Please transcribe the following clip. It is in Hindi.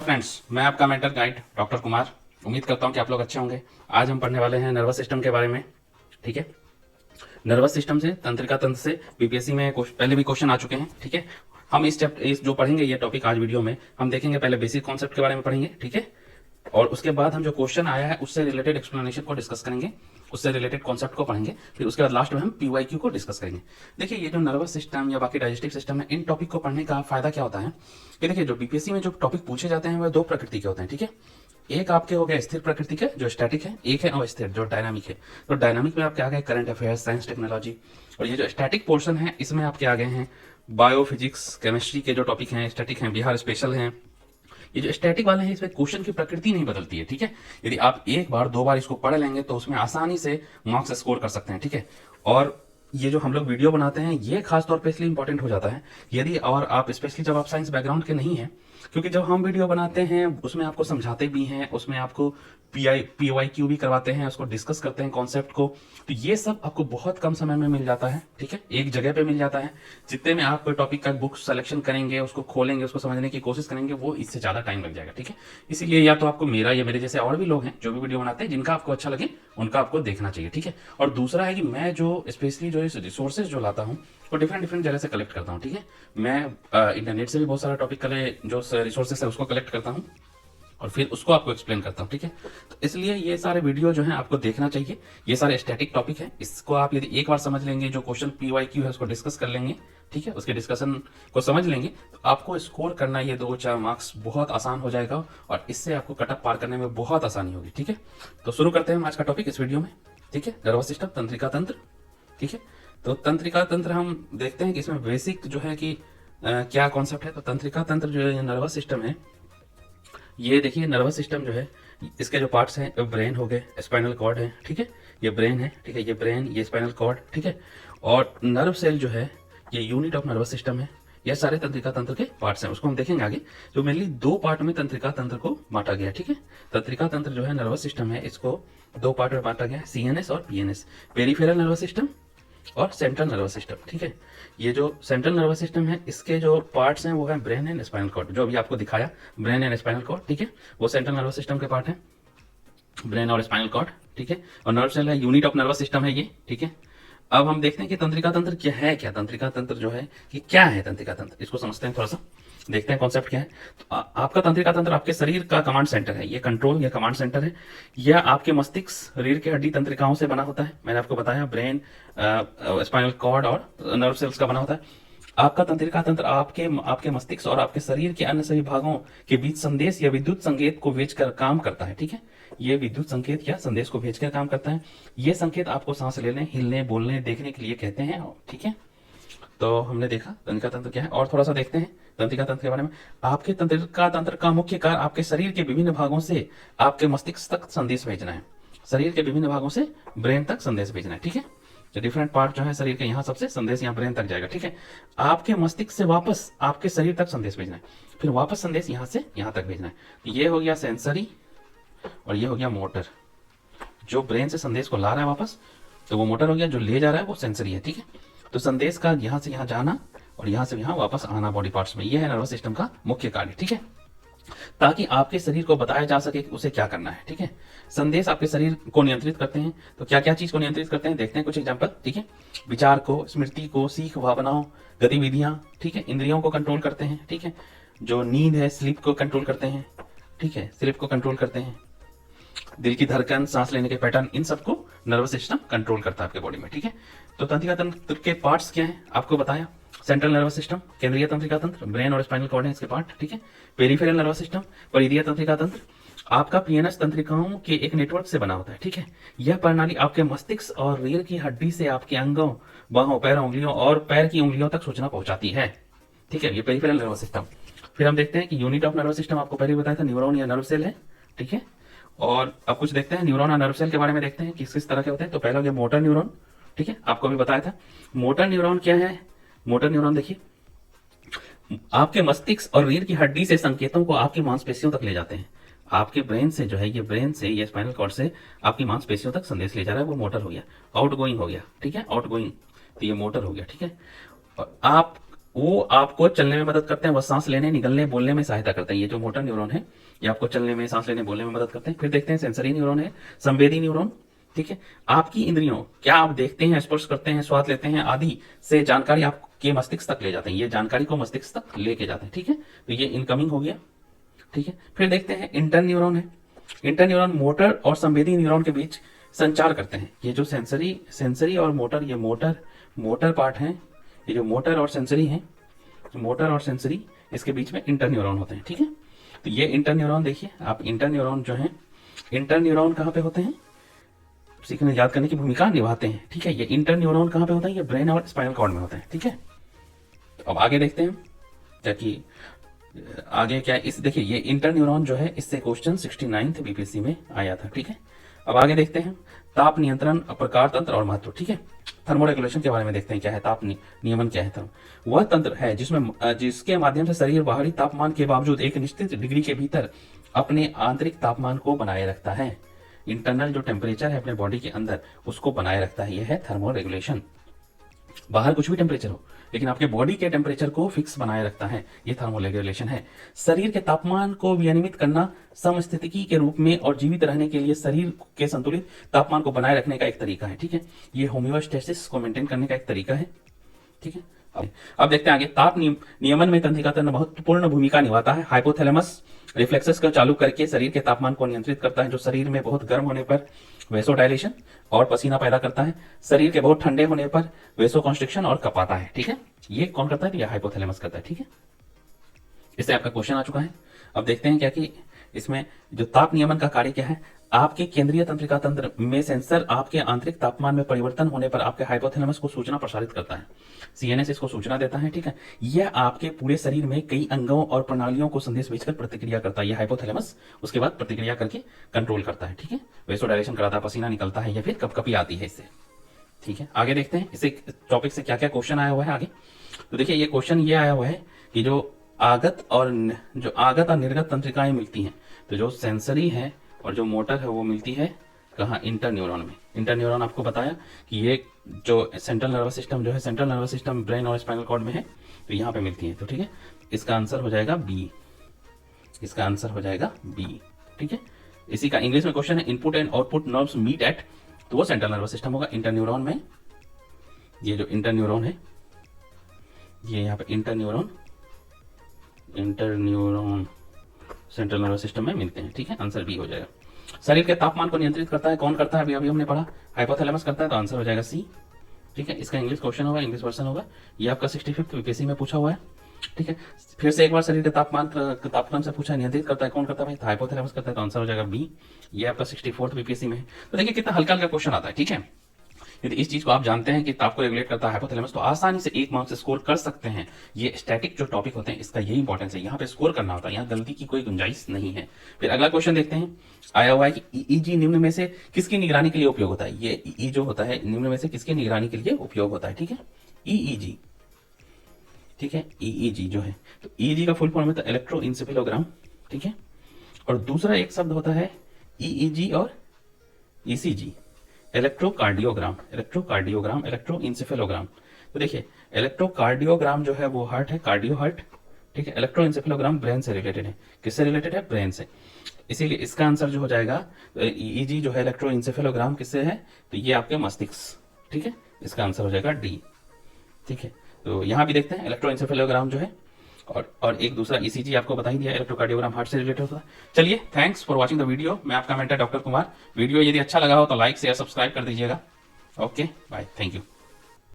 फ्रेंड्स, मैं आपका मेंटर गाइड डॉक्टर कुमार। उम्मीद करता हूं कि आप लोग अच्छे होंगे। आज हम पढ़ने वाले हैं नर्वस सिस्टम के बारे में। ठीक है, नर्वस सिस्टम से, तंत्रिका तंत्र से बीपीएससी में पहले भी क्वेश्चन आ चुके हैं। ठीक है, हम इस जो पढ़ेंगे ये टॉपिक आज वीडियो में हम देखेंगे। पहले बेसिक कॉन्सेप्ट के बारे में पढ़ेंगे, ठीक है, और उसके बाद हम जो क्वेश्चन आया है उससे रिलेटेड एक्सप्लेनेशन को डिस्कस करेंगे, उससे रिलेटेड कॉन्सेप्ट को पढ़ेंगे। फिर उसके बाद लास्ट में हम पीवाईक्यू को डिस्कस करेंगे। देखिए, ये जो नर्वस सिस्टम या बाकी डाइजेस्टिव सिस्टम है, इन टॉपिक को पढ़ने का फायदा क्या होता है कि देखिए, जो बीपीएससी में जो टॉपिक पूछे जाते हैं वह दो प्रकृति के होते हैं। ठीक है, एक आपके हो गए स्थिर प्रकृति के जो स्टैटिक है, एक है अस्थिर जो डायनामिक है। तो डायनामिक में आपके आ गए करंट अफेयर्स, साइंस, टेक्नोलॉजी, और ये जो स्टैटिक पोर्शन है इसमें आपके आ गए हैं बायोफिजिक्स, केमिस्ट्री के जो टॉपिक हैं स्टैटिक हैं, बिहार स्पेशल हैं। ये जो स्टैटिक वाले हैं इसमें क्वेश्चन की प्रकृति नहीं बदलती है। ठीक है, यदि आप एक बार दो बार इसको पढ़ लेंगे तो उसमें आसानी से मार्क्स स्कोर कर सकते हैं। ठीक है, और ये जो हम लोग वीडियो बनाते हैं ये खास तौर पे इसलिए इंपॉर्टेंट हो जाता है यदि और आप स्पेशली जब आप साइंस बैकग्राउंड के नहीं हैं, क्योंकि जब हम वीडियो बनाते हैं उसमें आपको समझाते भी हैं, उसमें आपको पीवाईक्यू भी करवाते हैं, उसको डिस्कस करते हैं कॉन्सेप्ट को। तो ये सब आपको बहुत कम समय में मिल जाता है। ठीक है, एक जगह पे मिल जाता है। जितने में आप कोई टॉपिक का बुक सेलेक्शन करेंगे, उसको खोलेंगे, उसको समझने की कोशिश करेंगे, वो इससे ज्यादा टाइम लग जाएगा। ठीक है, इसीलिए या तो आपको मेरा या मेरे जैसे और भी लोग हैं जो भी वीडियो बनाते हैं जिनका आपको अच्छा लगे उनका आपको देखना चाहिए। ठीक है, और दूसरा है कि मैं जो स्पेशली जो रिसोर्सेज जो लाता हूँ वो डिफरेंट जगह से कलेक्ट करता हूँ। ठीक है, मैं इंटरनेट से भी बहुत सारा टॉपिक का जो रिसोर्सेज है उसको कलेक्ट करता हूँ और फिर उसको आपको एक्सप्लेन करता हूँ। ठीक है, तो इसलिए ये सारे वीडियो जो हैं आपको देखना चाहिए। ये सारे स्टैटिक टॉपिक है, इसको आप यदि एक बार समझ लेंगे, जो क्वेश्चन पीवाईक्यू है उसको डिस्कस कर लेंगे, ठीक है, उसके डिस्कशन को समझ लेंगे, तो आपको स्कोर करना ये 2-4 मार्क्स बहुत आसान हो जाएगा और इससे आपको कटअप पार करने में बहुत आसानी होगी। ठीक है, तो शुरू करते हैं आज का टॉपिक इस वीडियो में। ठीक है, नर्वस सिस्टम, तंत्रिका तंत्र। ठीक है, तो तंत्रिका तंत्र हम देखते हैं कि इसमें बेसिक जो है कि क्या कॉन्सेप्ट है। तो तंत्रिका तंत्र जो है नर्वस सिस्टम है, ये देखिए नर्वस सिस्टम जो है इसके जो पार्ट्स हैं ब्रेन हो गए, स्पाइनल कॉर्ड है, ठीक है, ये ब्रेन है, ठीक है, ये ब्रेन, ये स्पाइनल कॉर्ड, ठीक है, और नर्व सेल जो है ये यूनिट ऑफ नर्वस सिस्टम है। ये सारे तंत्रिका तंत्र के पार्ट्स हैं, उसको हम देखेंगे आगे। जो मेनली दो पार्ट में तंत्रिका तंत्र को बांटा गया। ठीक है, तंत्रिका तंत्र जो है नर्वस सिस्टम है इसको दो पार्ट में बांटा गया है, सीएनएस और पीएनएस, पेरिफेरल नर्वस सिस्टम और सेंट्रल नर्वस सिस्टम। ठीक है, ये जो सेंट्रल नर्वस सिस्टम है इसके जो पार्ट्स हैं वो है ब्रेन एंड स्पाइनल कॉर्ड, जो अभी आपको दिखाया ब्रेन एंड स्पाइनल कॉर्ड। ठीक है, वो सेंट्रल नर्वस सिस्टम के पार्ट है, ब्रेन और स्पाइनल कॉर्ड। ठीक है, और नर्व सेल है, यूनिट ऑफ नर्वस सिस्टम है ये। ठीक है, अब हम देखते हैं कि तंत्रिका तंत्र क्या है। क्या तंत्रिका तंत्र जो है कि क्या है तंत्रिका तंत्र, इसको समझते हैं, थोड़ा सा देखते हैं कॉन्सेप्ट क्या है। तो आपका तंत्रिका तंत्र आपके शरीर का कमांड सेंटर है, ये कंट्रोल या कमांड सेंटर है। यह आपके मस्तिष्क, रीढ़ की हड्डी तंत्रिकाओं से बना होता है। मैंने आपको बताया ब्रेन, स्पाइनल कॉर्ड और नर्व सेल्स का बना होता है। आपका तंत्रिका तंत्र आपके मस्तिष्क और आपके शरीर के अन्य सभी भागों के बीच संदेश या विद्युत संकेत को भेजकर काम करता है। ठीक है, ये विद्युत संकेत या संदेश को भेजकर काम करता है। ये संकेत आपको सांस लेने, हिलने, बोलने, देखने के लिए कहते हैं। ठीक है, तो हमने देखा तंत्रिका तंत्र क्या है और थोड़ा सा देखते हैं तंत्रिका तंत्र के बारे में। आपके तंत्रिका तंत्र का मुख्य कार्य आपके शरीर के विभिन्न भागों से आपके मस्तिष्क तक संदेश भेजना है। शरीर के विभिन्न भागों से ब्रेन तक संदेश भेजना है। ठीक है, जो डिफरेंट पार्ट जो है शरीर के, यहाँ सबसे संदेश यहाँ ब्रेन तक जाएगा। ठीक है, आपके मस्तिष्क से वापस आपके शरीर तक संदेश भेजना है, फिर वापस संदेश यहाँ से यहाँ तक भेजना है। तो ये हो गया सेंसरी और ये हो गया मोटर। जो ब्रेन से संदेश को ला रहा है वापस तो वो मोटर हो गया, जो ले जा रहा है वो सेंसरी है। ठीक है, तो संदेश का यहाँ से यहाँ जाना और यहाँ से यहाँ वापस आना बॉडी पार्ट्स में, यह है नर्वस सिस्टम का मुख्य कार्य। ठीक है, ताकि आपके शरीर को बताया जा सके कि उसे क्या करना है। ठीक है, संदेश आपके शरीर को नियंत्रित करते हैं। तो क्या क्या चीज को नियंत्रित करते हैं देखते हैं कुछ एग्जांपल। ठीक है, विचार को, स्मृति को, सीख, भावनाओं, गतिविधियां, ठीक है, इंद्रियों को कंट्रोल करते हैं। ठीक है, जो नींद है स्लीप को कंट्रोल करते हैं। ठीक है, स्लीप को कंट्रोल करते हैं, दिल की धड़कन, सांस लेने के पैटर्न, इन सबको नर्वस सिस्टम कंट्रोल करता है आपके बॉडी में। ठीक है, तो तंत्रिका तंत्र के पार्ट्स क्या हैं आपको बताया। सेंट्रल नर्वस सिस्टम, केंद्रीय तंत्रिका तंत्र, ब्रेन और स्पाइनल कॉर्ड है इसके पार्ट। ठीक है, पेरिफेरल नर्वस सिस्टम, परिधीय तंत्रिका तंत्र आपका पीएनएस तंत्रिकाओं के एक नेटवर्क से बना होता है। ठीक है, यह प्रणाली आपके मस्तिष्क और रीढ़ की हड्डी से आपके अंगों, बाहों, पैरों, उंगलियों और पैर की उंगलियों तक सूचना पहुंचाती है। ठीक है, ये पेरिफेरल नर्वस सिस्टम। फिर हम देखते हैं कि यूनिट ऑफ नर्वस सिस्टम आपको पहले बताया था न्यूरॉन या नर्व सेल है। ठीक है, और अब कुछ देखते हैं न्यूरॉन और नर्व सेल के बारे में, देखते हैं किस किस तरह के होते हैं। तो पहला हो गया मोटर न्यूरॉन। ठीक है, आपको भी बताया था। मोटर न्यूरॉन क्या है। मोटर न्यूरॉन देखिए आपके मस्तिष्क और रीढ़ की हड्डी से संकेतों को आपकी मांसपेशियों तक ले जाते हैं। आपके ब्रेन से जो है, ये ब्रेन से, ये स्पाइनल कॉर्ड से आपकी मांसपेशियों तक संदेश ले जा रहा है, वो मोटर हो गया। आउटगोइंग हो गया। ठीक है, आउटगोइंग, तो ये मोटर हो गया। ठीक है, और आप वो आपको चलने में मदद करते हैं, वो सांस लेने, निगलने, बोलने में सहायता करते हैं। ये जो मोटर न्यूरॉन है ये आपको चलने में, सांस लेने, बोलने में मदद करते हैं। फिर देखते हैं सेंसरी न्यूरॉन है, संवेदी न्यूरॉन। ठीक है, आपकी इंद्रियों, क्या आप देखते हैं, स्पर्श करते हैं, स्वाद लेते हैं आदि से जानकारी आपके मस्तिष्क तक ले जाते हैं, ये जानकारी को मस्तिष्क तक लेके जाते हैं। ठीक है, तो ये इनकमिंग हो गया। ठीक है, फिर देखते हैं इंटर न्यूरॉन है। इंटर न्यूरॉन मोटर और संवेदी न्यूरॉन के बीच संचार करते हैं। ये जो सेंसरी और मोटर, ये मोटर पार्ट है, ये जो मोटर और सेंसरी है, मोटर और सेंसरी, इसके बीच में इंटर न्यूरॉन होते हैं। ठीक है, तो ये इंटर न्यूरॉन देखिए आप, इंटर न्यूरॉन जो है, इंटर न्यूरॉन कहाँ पे होते हैं, सीखने याद करने की भूमिका निभाते हैं। ठीक है, ये इंटर न्यूरॉन कहाँ पे होता है, ये ब्रेन और स्पाइनल कॉर्ड में होते हैं। ठीक है, तो अब आगे देखते हैं क्या कि आगे क्या इस, देखिए ये इंटर न्यूरॉन जो है, इससे क्वेश्चन 69th बीपीएससी में आया था। ठीक है, अब आगे देखते हैं ताप नियंत्रण, प्रकार, तंत्र और महत्व। ठीक है, थर्मोरेगुलेशन के बारे में देखते हैं क्या है ताप नियमन क्या है। थर्म वह तंत्र है जिसके माध्यम से शरीर बाहरी तापमान के बावजूद एक निश्चित डिग्री के भीतर अपने आंतरिक तापमान को बनाए रखता है। इंटरनल जो टेम्परेचर है अपने बॉडी के अंदर, उसको बनाए रखता है, यह है थर्मोरेगुलेशन। बाहर कुछ भी टेम्परेचर हो, लेकिन आपके बॉडी के टेम्परेचर को फिक्स बनाए रखता है, ये थर्मोरेगुलेशन है। शरीर के तापमान को विनियमित करना समस्थितिकी के रूप में और जीवित रहने के लिए शरीर के संतुलित तापमान को बनाए रखने का एक तरीका है। ठीक है, ये होम्योस्टेसिस को मेंटेन करने का एक तरीका है। ठीक है, अब देखते हैं आगे। ताप नियमन में तंत्रिका तंत्र महत्वपूर्ण भूमिका निभाता है। हाइपोथैलेमस रिफ्लेक्सेस को चालू करके शरीर के तापमान को नियंत्रित करता है, जो शरीर में बहुत गर्म होने पर वेसोडाइलेशन और पसीना पैदा करता है, शरीर के बहुत ठंडे होने पर वेसोकॉन्स्ट्रिक्शन और कपाता है। ठीक है, ये कौन करता है, तो यह हाइपोथैलेमस करता है। ठीक है, इससे आपका क्वेश्चन आ चुका है। अब देखते हैं क्या कि इसमें जो ताप नियमन का कार्य क्या है। आपके केंद्रीय तंत्रिका तंत्र में सेंसर आपके आंतरिक तापमान में परिवर्तन होने पर आपके हाइपोथैलेमस को सूचना प्रसारित करता है, सीएनएस इसको सूचना देता है। ठीक है, यह आपके पूरे शरीर में कई अंगों और प्रणालियों को संदेश भेजकर प्रतिक्रिया करता है। यह हाइपोथैलेमस उसके बाद प्रतिक्रिया करके कंट्रोल करता है। ठीक है, वेसोडाइलेशन कराता है, पसीना निकलता है, या फिर कपकपी आती है इससे। ठीक है, आगे देखते हैं इसे टॉपिक से क्या क्या क्वेश्चन आया हुआ है आगे। तो देखिए ये क्वेश्चन ये आया हुआ है कि जो आगत और निर्गत तंत्रिकाएं मिलती हैं, तो जो सेंसरी है और जो मोटर है वो मिलती है कहाँ, इंटर न्यूरॉन में। इंटर न्यूरॉन आपको बताया कि ये जो सेंट्रल नर्वस सिस्टम जो है, सेंट्रल नर्वस सिस्टम ब्रेन और स्पाइनल कॉर्ड में है, तो यहाँ पे मिलती है। तो ठीक है, इसका आंसर हो जाएगा बी, इसका आंसर हो जाएगा बी। ठीक है, इसी का इंग्लिश में क्वेश्चन है, input and output nerves meet at, तो वो सेंट्रल नर्वस सिस्टम होगा। इंटर न्यूरॉन में ये जो इंटर न्यूरॉन है, ये यहाँ पे interneuron central nervous system में मिलते हैं। ठीक है, आंसर बी हो जाएगा। शरीर के तापमान को नियंत्रित करता है, कौन करता है, अभी हमने पढ़ा, हाइपोथैलेमस करता है, तो आंसर हो जाएगा सी। ठीक है, इसका इंग्लिश क्वेश्चन होगा, इंग्लिश वर्जन होगा, ये आपका 65th बीपीएससी में पूछा हुआ है। ठीक है, फिर से एक बार शरीर के तापमान से पूछा, नियंत्रित करता है, कौन करता है भाई, हाइपोथैलेमस करता है, तो आंसर हो जाएगा बी। ये आपका 64th बीपीएससी में है। तो देखिए कितना हल्का हल्का क्वेश्चन आता है। ठीक है, यदि इस चीज को आप जानते हैं कि ताप को रेगुलेट करता है हाइपोथैलेमस, तो आसानी से 1 मार्क्स स्कोर कर सकते हैं। ये स्टैटिक जो टॉपिक होते हैं इसका यही इंपॉर्टेंस है, यहाँ पे स्कोर करना होता है, यहाँ गलती की कोई गुंजाइश नहीं है। फिर अगला क्वेश्चन देखते हैं, आया हुआ है कि ईईजी निम्न में से किसकी निगरानी के लिए उपयोग होता है। ये ई जो होता है निम्न में से किसकी निगरानी के लिए उपयोग होता है। ठीक है, ईईजी। ठीक है, ईईजी जो है, तो ईईजी का फुल फॉर्म है इलेक्ट्रोइंसेफेलोग्राम। ठीक है, और दूसरा एक शब्द होता है ईईजी और ईसीजी, इलेक्ट्रोकार्डियोग्राम, इलेक्ट्रोइंसेफेलोग्राम। तो देखिए इलेक्ट्रोकार्डियोग्राम जो है वो हार्ट है, कार्डियो हार्ट। ठीक है, इलेक्ट्रोइंसेफेलोग्राम ब्रेन से रिलेटेड है, किससे रिलेटेड है, ब्रेन से। इसीलिए इसका आंसर जो हो जाएगा, ईईजी जो है इलेक्ट्रोइंसेफेलोग्राम किससे है, तो ये आपके मस्तिष्क। ठीक है, इसका आंसर हो जाएगा डी। ठीक है, तो यहाँ भी देखते हैं इलेक्ट्रोइंसेफेलोग्राम जो है, और एक दूसरा ईसीजी आपको बता ही दिया, इलेक्ट्रोकार्डियोग्राम हार्ट से रिलेटेड होता है। चलिए, thanks for watching the video. मैं आपका मेंटर डॉक्टर कुमार। वीडियो यदि अच्छा लगा हो तो लाइक शेयर सब्सक्राइब कर दीजिएगा। Okay bye, thank you.